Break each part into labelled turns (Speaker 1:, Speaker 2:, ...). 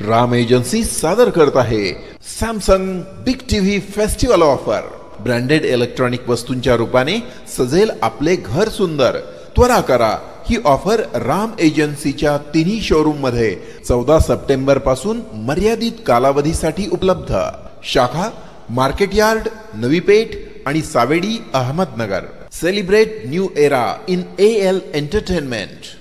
Speaker 1: Ram agency सादर करत आहे Samsung big TV festival offer. Branded electronic वस्तूंच्या रूपाने सजेल आपले घर सुंदर। त्वरा करा, ही ऑफर राम एजन्सीच्या तिन्ही शोरूम मध्ये 14 सप्टेंबर पासून मर्यादित कालावधीसाठी उपलब्ध। शाखा मार्केट यार्ड, नवी पेठ आणि Savedi, Ahmednagar. Celebrate new era in AL entertainment.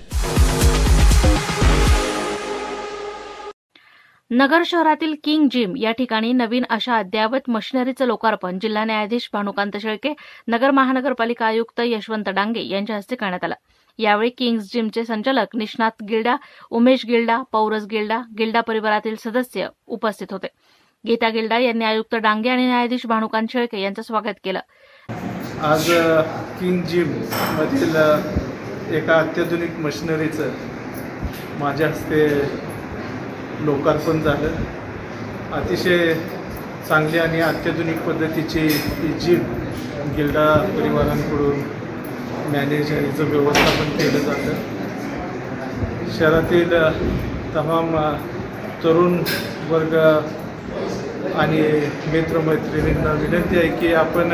Speaker 2: Nagar शहरातील किंग जिम या ठिकाणी नवीन अशा अद्ययावत मशिनरीचं लोकार्पण जिल्हा न्यायाधीश भानुकांत शेळके, नगर महानगरपालिका आयुक्त यशवंत डांगे यांच्या हस्ते करण्यात आलं। यावेळी किंग्ज जिमचे संचालक निष्णात गिल्डा, उमेश गिल्डा, पौरस गिल्डा, गिल्डा परिवारातील सदस्य उपस्थित होते। गीता गिल्डा यांनी आयुक्त डांगे आणि न्यायाधीश भानुकांत शेळके यांचं स्वागत केलं।
Speaker 3: आज किंग जिम मधील एका अत्याधुनिक मशिनरीचं माझ्या हस्ते लोकार्पण झालं। अतिशय चांगली आणि अत्याधुनिक पद्धतीची ही जिम गिल्डा परिवारांकडून मॅनेजरीचं व्यवस्थापन केलं जातं। शहरातील तमाम तरुण वर्ग आणि मित्रमैत्रिणींना विनंती आहे की आपण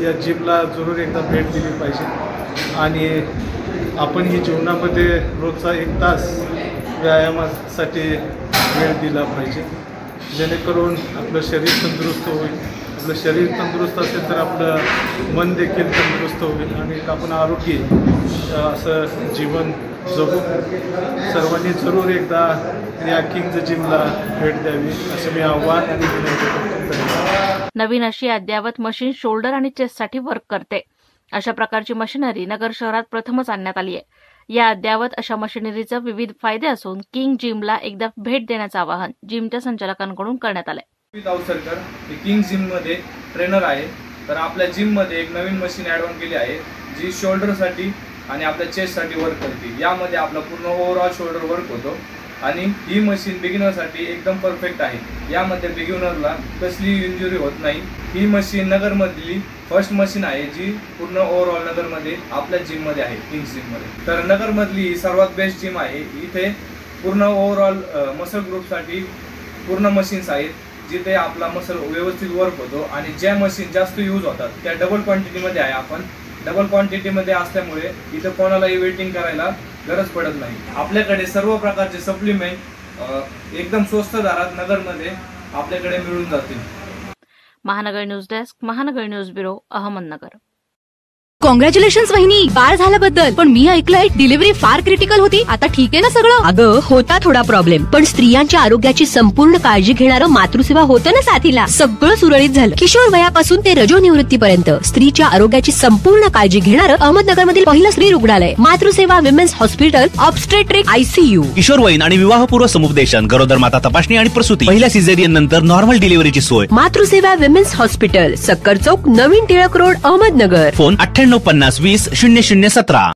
Speaker 3: या जिमला जरूर एकदा भेट दिली पाहिजे आणि आपण ही जीवनामध्ये रोजचा 1 तास व्यायामासाठी वेळ दिला पाहिजे, जेणेकरून आपलं शरीर तंदुरुस्त होईल। आपलं शरीर तंदुरुस्त असेल तर आपलं मन देखील तंदुरुस्त होईल आणि आपण आरोग्य असं जीवन जगू। सर्वांनी जरूर एकदा या किंग जिमला भेट द्यावी असं मी आव्हान आणि विनंती करतो।
Speaker 2: नवीन अशी अद्ययावत मशीन शोल्डर आणि चेस्टसाठी वर्क करते। अशा प्रकारची मशिनरी नगर शहरात प्रथमच आणण्यात आली आहे। या अद्ययावत अशा मशिनरीचे विविध फायदे असून किंग जिमला एकदा भेट देण्याचं आवाहन जिमच्या संचालकांकडून करण्यात आलंय।
Speaker 4: अवसरकर हे किंग जिम मध्ये ट्रेनर आहे। तर आपल्या जिम मध्ये एक नवीन मशीन ऍड ऑन केली आहे जी शोल्डरसाठी आणि आपल्या चेस्टसाठी वर्क करते। यामध्ये आपला पूर्ण ओव्हरऑल शोल्डर वर्क होतो आणि ही मशीन बिगिनरसाठी एकदम परफेक्ट आहे। यामध्ये बिगिनरला कसली इंजुरी होत नाही। ही मशीन नगरमधली फर्स्ट मशीन आहे जी पूर्ण ओव्हरऑल नगरमध्ये आपल्या जिममध्ये आहे, किंग जिममध्ये। तर नगरमधली सर्वात बेस्ट जिम आहे। इथे पूर्ण ओव्हरऑल मसल ग्रुपसाठी पूर्ण मशीन्स आहेत जिथे आपला मसल व्यवस्थित वर्क होतो आणि ज्या मशीन जास्त यूज होतात त्या डबल क्वांटिटीमध्ये आहे। आपण डबल क्वांटिटीमध्ये असल्यामुळे इथं कोणालाही वेटिंग करायला गरज पडत नाही। आपल्याकडे सर्व प्रकारचे सप्लिमेंट एकदम स्वस्त दरात नगरमध्ये आपल्याकडे मिळून जातील।
Speaker 2: महानगर न्यूज डेस्क, महानगर न्यूज ब्युरो, अहमदनगर।
Speaker 5: कॉंग्रॅच्युलेशन्स वहिनी, बाळ झाल्याबद्दल। पण मी ऐकलंय डिलिव्हरी फार क्रिटिकल होती। आता ठीक आहे ना सगळं?
Speaker 6: अगं होता थोडा प्रॉब्लेम, पण स्त्रियांच्या आरोग्याची संपूर्ण काळजी घेणारं मातृसेवा होतं ना साथीला। सगळं सुरळीत झालं। किशोर वयापासून ते रजोनिवृत्तीपर्यंत स्त्रीच्या आरोग्याची संपूर्ण काळजी घेणारं अहमदनगरमधील पहिलं स्त्री रुग्णालय Matruseva women's hospital, obstetric ICU।
Speaker 7: किशोरवयीन आणि विवाहपूर्व समुपदेशन, गरोदर माता तपासणी आणि प्रसूती, पहिल्या सिझेरियन नंतर नॉर्मल डिलिव्हरीची सोय।
Speaker 6: मातृसेवा विमेन्स हॉस्पिटल, सक्कर चौक, नवीन टिळक रोड, अहमदनगर।
Speaker 7: फोन 9850 20 0017।